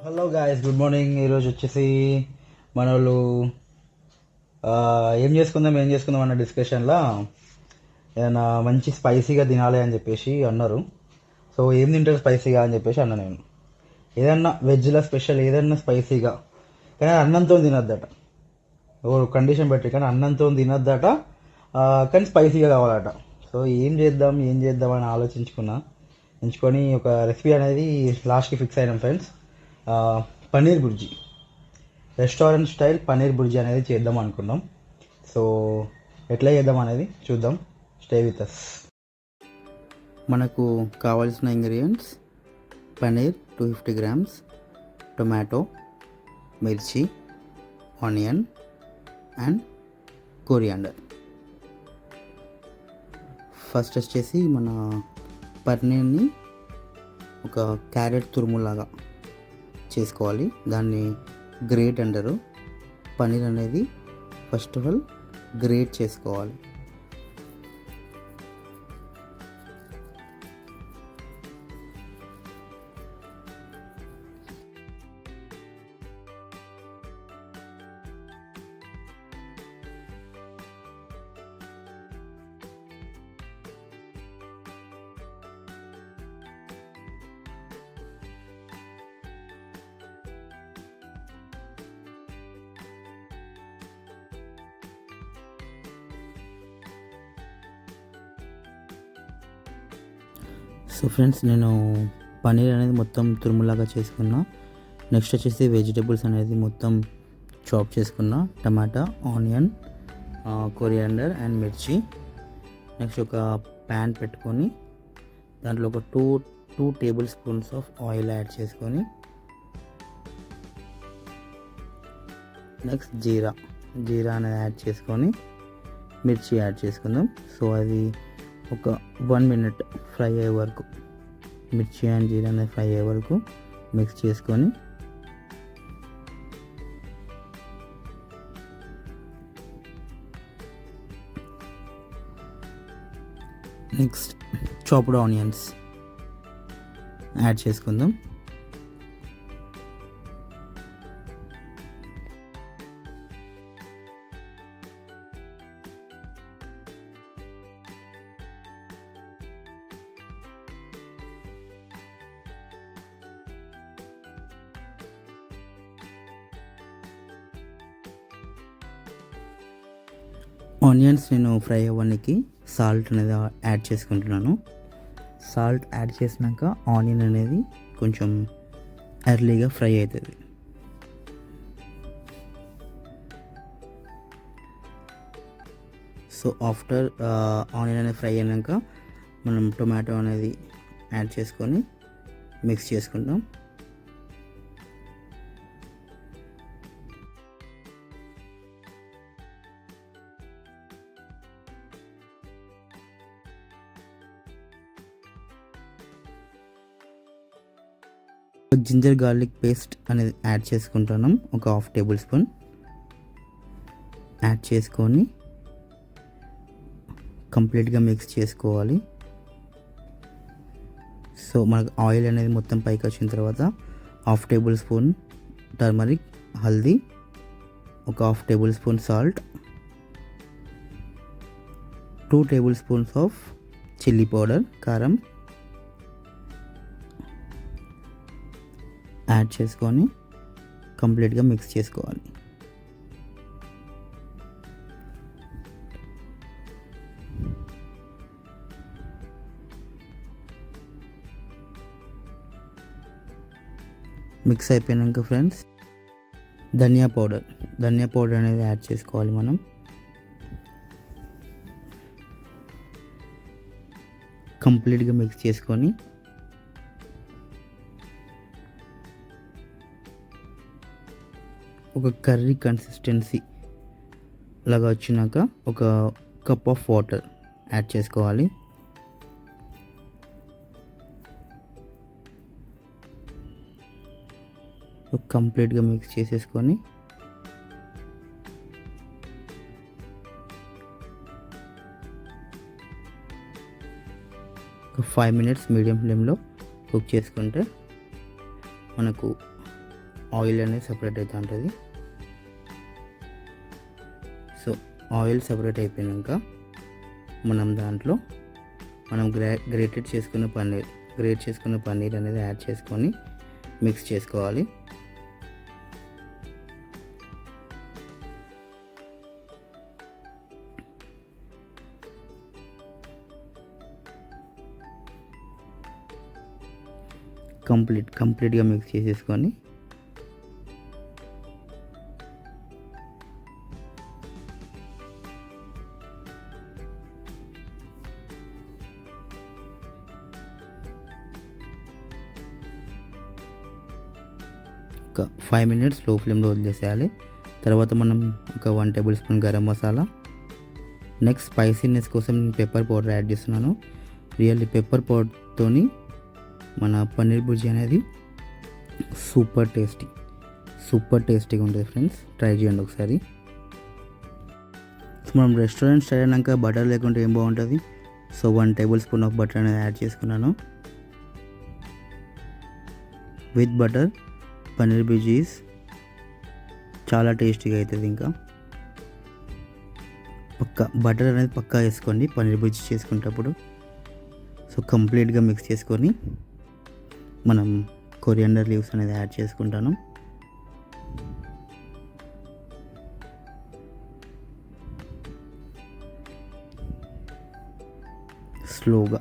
Hello guys, good morning. ఈరోజు వచ్చేసి మన వాళ్ళు ఏం చేసుకుందాం అన్న డిస్కషన్లో ఏదైనా మంచి స్పైసీగా తినాలి అని చెప్పేసి అన్నారు. సో ఏం తింటారు స్పైసీగా అని చెప్పేసి అన్న నేను. ఏదన్నా వెజ్లో స్పెషల్ ఏదన్నా స్పైసీగా, కానీ అన్నంతో తినొద్దట. ఓ కండిషన్ పెట్టి, కానీ అన్నంతో తినొద్దట. కానీ స్పైసీగా కావాలట. సో ఏం చేద్దాం అని ఎంచుకొని ఒక రెసిపీ అనేది లాస్ట్కి ఫిక్స్ అయినాం friends. Paneer bhurji, restaurant style paneer bhurji అనేది చేద్దాం అనుకున్నాం. సో ఎట్లా చేద్దాం అనేది చూద్దాం. Stay with us. మనకు కావాల్సిన ఇంగ్రీడియంట్స్: పన్నీర్ 250 గ్రామ్స్, టొమాటో, మిర్చి, ఆనియన్ అండ్ కొరియాండర్. ఫస్ట్ వచ్చేసి మన పన్నీర్ని ఒక క్యారెట్ తురుములాగా చేసుకోవాలి. దాన్ని గ్రేట్ అంటారు. పన్నీర్ అనేది ఫస్ట్ ఆఫ్ ఆల్ గ్రేట్ చేసుకోవాలి. సో ఫ్రెండ్స్, నేను పన్నీర్ అనేది మొత్తం తురుములాగా చేసుకున్నా. నెక్స్ట్ వచ్చేసి వెజిటేబుల్స్ అనేది మొత్తం చాప్ చేసుకున్నా. టమాటా, ఆనియన్, కొరియాండర్ అండ్ మిర్చి. నెక్స్ట్ ఒక ప్యాన్ పెట్టుకొని దాంట్లో ఒక two table spoons of oil add చేసుకొని, నెక్స్ట్ జీరా అనేది యాడ్ చేసుకొని మిర్చి యాడ్ చేసుకుందాం. సో అది ఒక 1 minute ఫ్రై అయ్యే వరకు, మిర్చి అండ్ జీరా అనేది ఫ్రై అయ్యే వరకు మిక్స్ చేసుకొని, నెక్స్ట్ చాప్డ్ ఆనియన్స్ యాడ్ చేసుకుందాం. ఆనియన్స్ నేను ఫ్రై అవ్వడానికి సాల్ట్ అనేది యాడ్ చేసుకుంటున్నాను. సాల్ట్ యాడ్ చేసినాక ఆనియన్ అనేది కొంచెం ఎర్లీగా ఫ్రై అవుతుంది. సో ఆఫ్టర్ ఆనియన్ అనేది ఫ్రై అయినాక మనం టొమాటో అనేది యాడ్ చేసుకొని మిక్స్ చేసుకుంటాం. జింజర్ గార్లిక్ పేస్ట్ అనేది యాడ్ చేసుకుంటున్నాం. ఒక 1/2 టేబుల్ స్పూన్ యాడ్ చేసుకొని కంప్లీట్గా మిక్స్ చేసుకోవాలి. సో మనకు ఆయిల్ అనేది మొత్తం పైకి వచ్చిన తర్వాత 1/2 టేబుల్ స్పూన్ టర్మరిక్, హల్దీ, ఒక 1/2 table spoon salt, 2 table spoons of chilli powder, కారం యాడ్ చేసుకొని కంప్లీట్గా మిక్స్ చేసుకోవాలి. మిక్స్ అయిపోయాక ఫ్రెండ్స్, ధనియా పౌడర్ అనేది యాడ్ చేసుకోవాలి. మనం కంప్లీట్గా మిక్స్ చేసుకొని ఒక కర్రీ కన్సిస్టెన్సీ లాగా వచ్చినాక ఒక కప్ ఆఫ్ వాటర్ యాడ్ చేసుకోవాలి. కంప్లీట్గా మిక్స్ చేసేసుకొని ఒక 5 minutes మీడియం ఫ్లేమ్లో కుక్ చేసుకుంటే మనకు ఆయిల్ అనేది సపరేట్ అవుతూ ఉంటుంది. సో ఆయిల్ సపరేట్ అయిపోయాక మనం దాంట్లో గ్రేట్ చేసుకున్న పన్నీర్ అనేది యాడ్ చేసుకొని మిక్స్ చేసుకోవాలి. కంప్లీట్గా మిక్స్ చేసేసుకొని ఒక 5 minutes లో ఫ్లేమ్లో వదిలేసేయాలి. తర్వాత మనం ఒక 1 tablespoon garam masala, next spiciness కోసం నేను పెప్పర్ పౌడర్ యాడ్ చేస్తున్నాను. రియల్లీ పెప్పర్ పౌడర్తోని మన పన్నీర్ భుర్జీ అనేది సూపర్ టేస్టీగా ఉంటుంది ఫ్రెండ్స్. ట్రై చేయండి ఒకసారి. సో మనం రెస్టారెంట్ స్టైల్ అయినాక బటర్ లేకుంటే ఏం బాగుంటుంది. సో 1 tablespoon ఆఫ్ బటర్ అనేది యాడ్ చేసుకున్నాను. విత్ బటర్ పన్నీర్ భుర్జీస్ చాలా టేస్టీగా అవుతుంది. ఇంకా బటర్ అనేది పక్కా వేసుకోండి పన్నీర్ భుర్జీ చేసుకునేటప్పుడు. సో కంప్లీట్గా మిక్స్ చేసుకొని మనం కొరియాండర్ లీవ్స్ అనేది యాడ్ చేసుకుంటాను. స్లోగా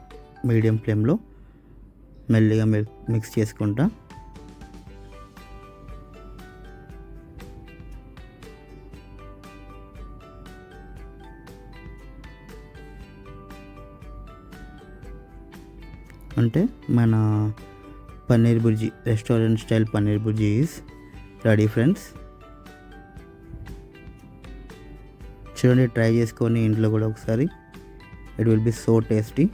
మీడియం ఫ్లేమ్లో మెల్లిగా మిక్స్ చేసుకుంటా. అంటే మన paneer bhurji restaurant style paneer bhurji is ready friends. చూడండి, ట్రై చేసుకొని ఇంట్లో కూడా ఒకసారి. It will be so tasty.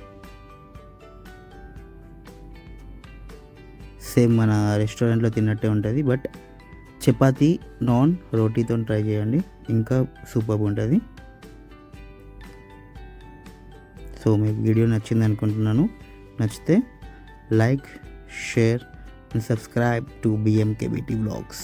Same మన రెస్టారెంట్లో తిన్నట్టే ఉంటుంది. బట్ చపాతీ నాన్ రోటీతో ట్రై చేయండి, ఇంకా సూపర్గా ఉంటుంది. సో మీకు వీడియో నచ్చింది అనుకుంటున్నాను. నచ్చితే like, share and subscribe to BMKBT Vlogs.